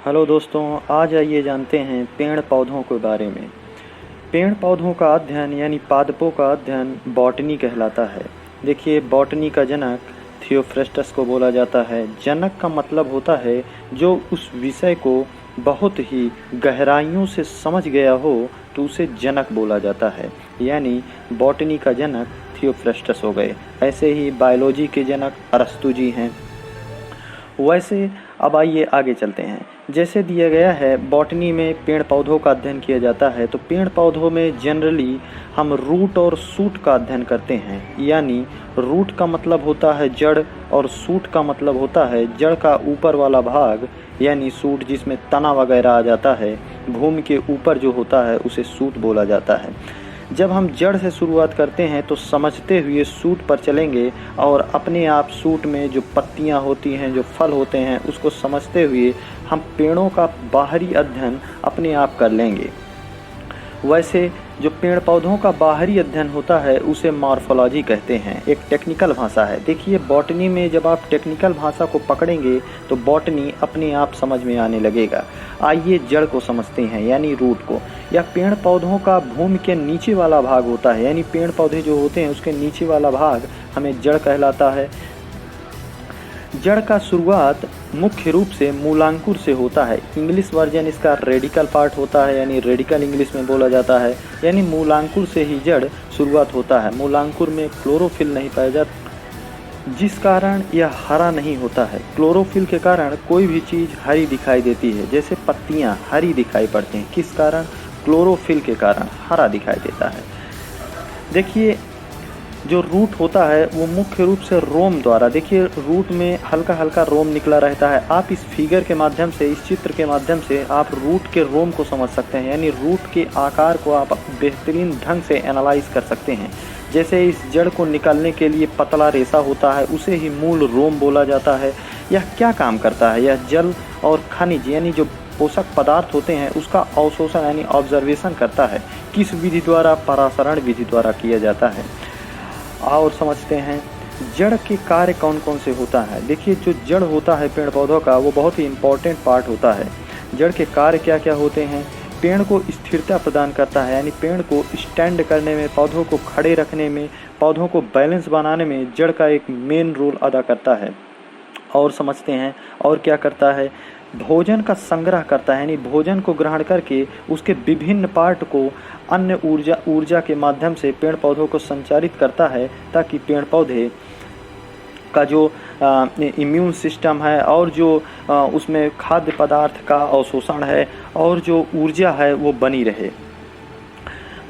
Hello दोस्तों, आज आइए जानते हैं पेड़ पौधों के बारे में। पेड़ पौधों का अध्ययन यानी पादपों का अध्ययन बॉटनी कहलाता है। देखिए, बॉटनी का जनक थियोफ्रेस्टस को बोला जाता है। जनक का मतलब होता है जो उस विषय को बहुत ही गहराइयों से समझ गया हो तो उसे जनक बोला जाता है। यानी बॉटनी का जनक थियोफ्रेस्टस हो गए। ऐसे ही बायोलॉजी के जनक अरस्तु जी हैं। वैसे अब आइए आगे चलते हैं। जैसे दिया गया है, बॉटनी में पेड़ पौधों का अध्ययन किया जाता है, तो पेड़ पौधों में जनरली हम रूट और सूट का अध्ययन करते हैं। यानी रूट का मतलब होता है जड़ और सूट का मतलब होता है जड़ का ऊपर वाला भाग, यानी सूट जिसमें तना वगैरह आ जाता है। भूमि के ऊपर जो होता है उसे सूट बोला जाता है। जब हम जड़ से शुरुआत करते हैं तो समझते हुए सूट पर चलेंगे और अपने आप सूट में जो पत्तियां होती हैं, जो फल होते हैं, उसको समझते हुए हम पेड़ों का बाहरी अध्ययन अपने आप कर लेंगे। वैसे जो पेड़ पौधों का बाहरी अध्ययन होता है उसे मॉर्फोलॉजी कहते हैं, एक टेक्निकल भाषा है। देखिए, बॉटनी में जब आप टेक्निकल भाषा को पकड़ेंगे तो बॉटनी अपने आप समझ में आने लगेगा। आइए जड़ को समझते हैं, यानी रूट को। यह पेड़ पौधों का भूमि के नीचे वाला भाग होता है, यानी पेड़ पौधे जो होते हैं उसके नीचे वाला भाग हमें जड़ कहलाता है। जड़ का शुरुआत मुख्य रूप से मूलांकुर से होता है। इंग्लिश वर्जन इसका रेडिकल पार्ट होता है, यानी रेडिकल इंग्लिश में बोला जाता है। यानी मूलांकुर से ही जड़ शुरुआत होता है। मूलांकुर में क्लोरोफिल नहीं पाया जाता, जिस कारण यह हरा नहीं होता है। क्लोरोफिल के कारण कोई भी चीज़ हरी दिखाई देती है, जैसे पत्तियां हरी दिखाई पड़ती हैं। किस कारण? क्लोरोफिल के कारण हरा दिखाई देता है। देखिए, जो रूट होता है वो मुख्य रूप से रोम द्वारा, देखिए रूट में हल्का हल्का रोम निकला रहता है। आप इस फिगर के माध्यम से, इस चित्र के माध्यम से आप रूट के रोम को समझ सकते हैं, यानी रूट के आकार को आप बेहतरीन ढंग से एनालाइज कर सकते हैं। जैसे इस जड़ को निकालने के लिए पतला रेशा होता है, उसे ही मूल रोम बोला जाता है। यह क्या काम करता है? यह जल और खनिज यानी जो पोषक पदार्थ होते हैं उसका अवशोषण यानी ऑब्जर्वेशन करता है। किस विधि द्वारा? परासरण विधि द्वारा किया जाता है। और समझते हैं जड़ के कार्य कौन कौन से होता है। देखिए, जो जड़ होता है पेड़ पौधों का वो बहुत ही इम्पोर्टेंट पार्ट होता है। जड़ के कार्य क्या क्या होते हैं? पेड़ को स्थिरता प्रदान करता है, यानी पेड़ को स्टैंड करने में, पौधों को खड़े रखने में, पौधों को बैलेंस बनाने में जड़ का एक मेन रोल अदा करता है। और समझते हैं और क्या करता है? भोजन का संग्रह करता है, यानी भोजन को ग्रहण करके उसके विभिन्न पार्ट को अन्य ऊर्जा के माध्यम से पेड़ पौधों को संचारित करता है, ताकि पेड़ पौधे का जो इम्यून सिस्टम है और जो उसमें खाद्य पदार्थ का अवशोषण है और जो ऊर्जा है वो बनी रहे।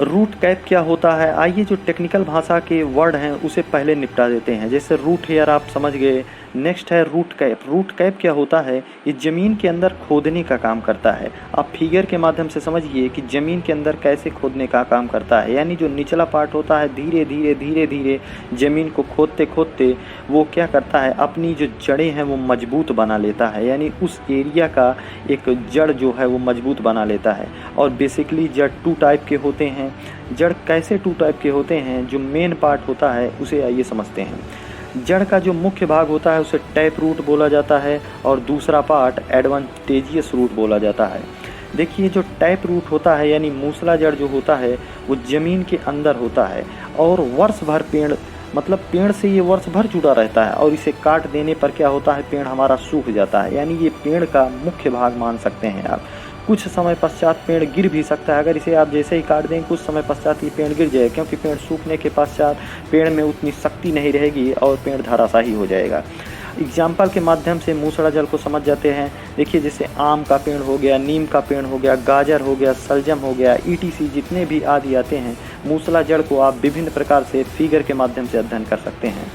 रूट कैप क्या होता है? आइए जो टेक्निकल भाषा के वर्ड हैं उसे पहले निपटा देते हैं। जैसे रूट हेयर आप समझ गए, नेक्स्ट है रूट कैप। रूट कैप क्या होता है? ये ज़मीन के अंदर खोदने का काम करता है। आप फिगर के माध्यम से समझिए कि ज़मीन के अंदर कैसे खोदने का काम करता है। यानी जो निचला पार्ट होता है धीरे धीरे धीरे धीरे ज़मीन को खोदते खोदते वो क्या करता है? अपनी जो जड़ें हैं वो मजबूत बना लेता है, यानी उस एरिया का एक जड़ जो है वो मजबूत बना लेता है। और बेसिकली जड़ टू टाइप के होते हैं। जड़ कैसे टू टाइप के होते हैं? जो मेन पार्ट होता है उसे आइए समझते हैं। जड़ का जो मुख्य भाग होता है उसे टैप रूट बोला जाता है और दूसरा पार्ट एडवांटेजियस रूट बोला जाता है। देखिए, जो टैप रूट होता है यानी मूसला जड़ जो होता है वो ज़मीन के अंदर होता है और वर्ष भर पेड़ से ये वर्ष भर जुड़ा रहता है, और इसे काट देने पर क्या होता है? पेड़ हमारा सूख जाता है। यानी ये पेड़ का मुख्य भाग मान सकते हैं आप। कुछ समय पश्चात पेड़ गिर भी सकता है। अगर इसे आप जैसे ही काट दें कुछ समय पश्चात ये पेड़ गिर जाए, क्योंकि पेड़ सूखने के पश्चात पेड़ में उतनी शक्ति नहीं रहेगी और पेड़ धराशायी हो जाएगा। एग्जाम्पल के माध्यम से मूसला जल को समझ जाते हैं। देखिए, जैसे आम का पेड़ हो गया, नीम का पेड़ हो गया, गाजर हो गया, सलजम हो गया, ईटीसी जितने भी आदि आते हैं, मूसला जड़ को आप विभिन्न प्रकार से फिगर के माध्यम से अध्ययन कर सकते हैं।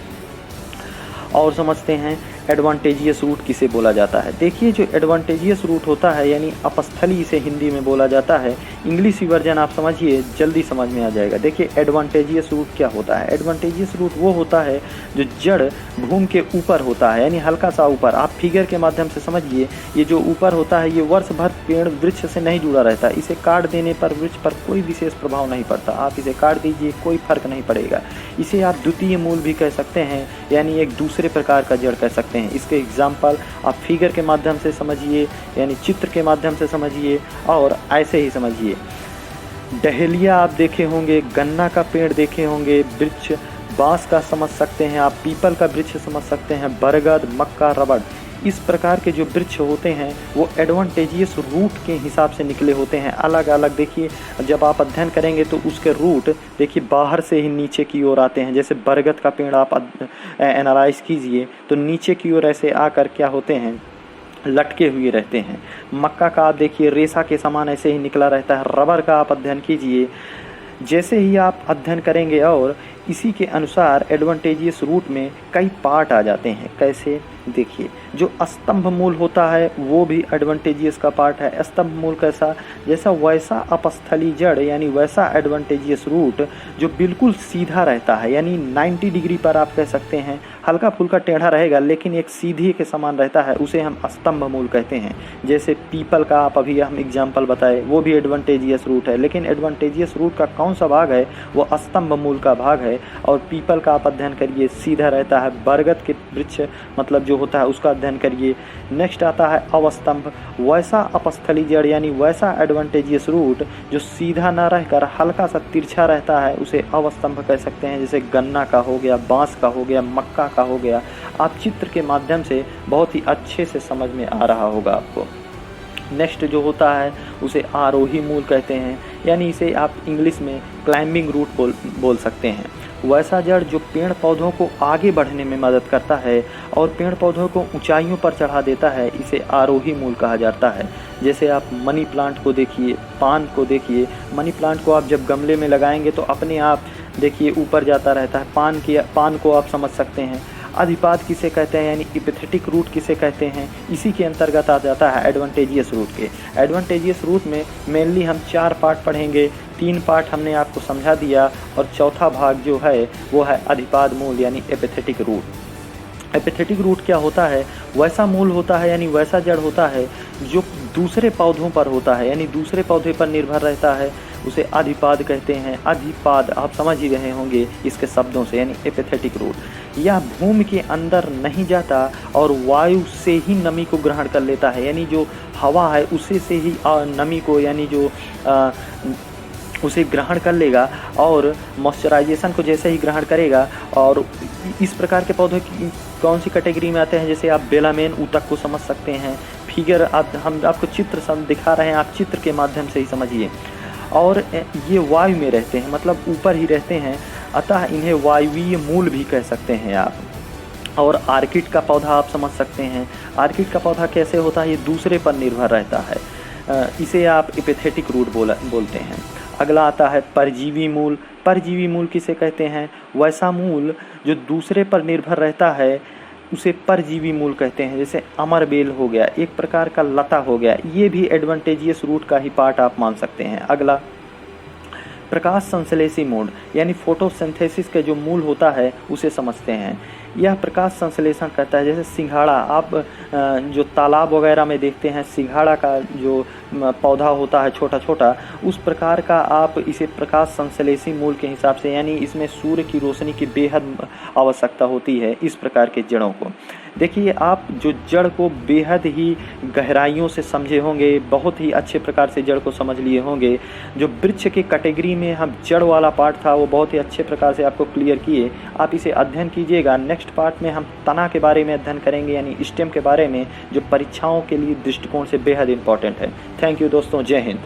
और समझते हैं एडवांटेजियस रूट किसे बोला जाता है। देखिए, जो एडवांटेजियस रूट होता है यानी अपस्थली इसे हिंदी में बोला जाता है। इंग्लिश वर्जन आप समझिए, जल्दी समझ में आ जाएगा। देखिए, एडवांटेजियस रूट क्या होता है? एडवांटेजियस रूट वो होता है जो जड़ भूमि के ऊपर होता है, यानी हल्का सा ऊपर। आप फिगर के माध्यम से समझिए, ये जो ऊपर होता है ये वर्ष भर पेड़ वृक्ष से नहीं जुड़ा रहता। इसे काट देने पर वृक्ष पर कोई विशेष प्रभाव नहीं पड़ता। आप इसे काट दीजिए, कोई फर्क नहीं पड़ेगा। इसे आप द्वितीय मूल भी कह सकते हैं, यानी एक दूसरे प्रकार का जड़ कह सकते हैं। सकते हैं। इसके एग्जाम्पल आप फिगर के माध्यम से समझिए, यानी चित्र के माध्यम से समझिए, और ऐसे ही समझिए। डहेलिया आप देखे होंगे, गन्ना का पेड़ देखे होंगे, वृक्ष बांस का समझ सकते हैं आप, पीपल का वृक्ष समझ सकते हैं, बरगद, मक्का, रबड़। इस प्रकार के जो वृक्ष होते हैं वो एडवांटेजियस रूट के हिसाब से निकले होते हैं, अलग अलग। देखिए जब आप अध्ययन करेंगे तो उसके रूट देखिए बाहर से ही नीचे की ओर आते हैं। जैसे बरगद का पेड़ आप एनालाइज कीजिए तो नीचे की ओर ऐसे आकर क्या होते हैं, लटके हुए रहते हैं। मक्का का आप देखिए रेशा के समान ऐसे ही निकला रहता है। रबर का आप अध्ययन कीजिए, जैसे ही आप अध्ययन करेंगे और इसी के अनुसार एडवांटेजियस रूट में कई पार्ट आ जाते हैं। कैसे, देखिए जो स्तंभ मूल होता है वो भी एडवांटेजियस का पार्ट है। स्तंभ मूल कैसा, जैसा वैसा अपस्थली जड़, यानी वैसा एडवांटेजियस रूट जो बिल्कुल सीधा रहता है, यानी 90 डिग्री पर आप कह सकते हैं, हल्का फुल्का टेढ़ा रहेगा लेकिन एक सीधी के समान रहता है, उसे हम स्तंभ मूल कहते हैं। जैसे पीपल का आप अभी हम एग्जाम्पल बताए, वो भी एडवांटेजियस रूट है, लेकिन एडवांटेजियस रूट का कौन सा भाग है, वो स्तंभ मूल का भाग है। और पीपल का आप अध्ययन करिए, सीधा रहता है। बरगद के वृक्ष मतलब जो होता है उसका अध्ययन करिए। नेक्स्ट आता है अवस्तंभ, वैसा अपस्थली जड़, यानी वैसा एडवांटेजियस रूट जो सीधा ना रहकर हल्का सा तिरछा रहता है, उसे अवस्तंभ कह सकते हैं। जैसे गन्ना का हो गया, बांस का हो गया, मक्का का हो गया। आप चित्र के माध्यम से बहुत ही अच्छे से समझ में आ रहा होगा आपको। नेक्स्ट जो होता है उसे आरोही मूल कहते हैं, यानी इसे आप इंग्लिश में क्लाइंबिंग रूट बोल सकते हैं। वैसा जड़ जो पेड़ पौधों को आगे बढ़ने में मदद करता है और पेड़ पौधों को ऊंचाइयों पर चढ़ा देता है, इसे आरोही मूल कहा जाता है। जैसे आप मनी प्लांट को देखिए, पान को देखिए। मनी प्लांट को आप जब गमले में लगाएंगे तो अपने आप देखिए ऊपर जाता रहता है। पान को आप समझ सकते हैं। अधिपाद किसे कहते हैं, यानी इपिथेटिक रूट किसे कहते हैं, इसी के अंतर्गत आ जाता है एडवांटेजियस रूट के। एडवांटेजियस रूट में मेनली हम 4 पार्ट पढ़ेंगे, 3 पार्ट हमने आपको समझा दिया और चौथा भाग जो है वो है अधिपाद मूल यानी एपिथेटिक रूट। एपिथेटिक रूट क्या होता है, वैसा मूल होता है यानी वैसा जड़ होता है जो दूसरे पौधों पर होता है, यानी दूसरे पौधे पर निर्भर रहता है, उसे अधिपाद कहते हैं। अधिपाद आप समझ ही रहे होंगे इसके शब्दों से, यानी एपिथेटिक रूट। यह भूमि के अंदर नहीं जाता और वायु से ही नमी को ग्रहण कर लेता है, यानी जो हवा है उसी से ही नमी को, यानी जो उसे ग्रहण कर लेगा और मॉइस्चराइजेशन को जैसे ही ग्रहण करेगा। और इस प्रकार के पौधे की कौन सी कैटेगरी में आते हैं, जैसे आप बेलामेन ऊतक को समझ सकते हैं। फिगर हम आपको चित्र दिखा रहे हैं, आप चित्र के माध्यम से ही समझिए। और ये वायु में रहते हैं, मतलब ऊपर ही रहते हैं, अतः इन्हें वायुवीय मूल भी कह सकते हैं आप। और आर्किड का पौधा आप समझ सकते हैं। आर्किड का पौधा कैसे होता है, ये दूसरे पर निर्भर रहता है, इसे आप एपिथेटिक रूट बोलते हैं। अगला आता है परजीवी मूल। परजीवी मूल किसे कहते हैं, वैसा मूल जो दूसरे पर निर्भर रहता है उसे परजीवी मूल कहते हैं। जैसे अमरबेल हो गया, एक प्रकार का लता हो गया, ये भी एडवांटेजियस रूट का ही पार्ट आप मान सकते हैं। अगला प्रकाश संश्लेषी मोड, यानी फोटोसिंथेसिस का जो मूल होता है उसे समझते हैं। यह प्रकाश संश्लेषण करता है। जैसे सिंघाड़ा आप जो तालाब वगैरह में देखते हैं, सिंघाड़ा का जो पौधा होता है छोटा छोटा, उस प्रकार का आप इसे प्रकाश संश्लेषी मूल के हिसाब से, यानी इसमें सूर्य की रोशनी की बेहद आवश्यकता होती है इस प्रकार के जड़ों को। देखिए आप जो जड़ को बेहद ही गहराइयों से समझे होंगे, बहुत ही अच्छे प्रकार से जड़ को समझ लिए होंगे। जो वृक्ष की कैटेगरी में हम जड़ वाला पार्ट था वो बहुत ही अच्छे प्रकार से आपको क्लियर किए, आप इसे अध्ययन कीजिएगा। नेक्स्ट पार्ट में हम तना के बारे में अध्ययन करेंगे, यानी स्टेम के बारे में, जो परीक्षाओं के लिए दृष्टिकोण से बेहद इंपॉर्टेंट है। थैंक यू दोस्तों, जय हिंद।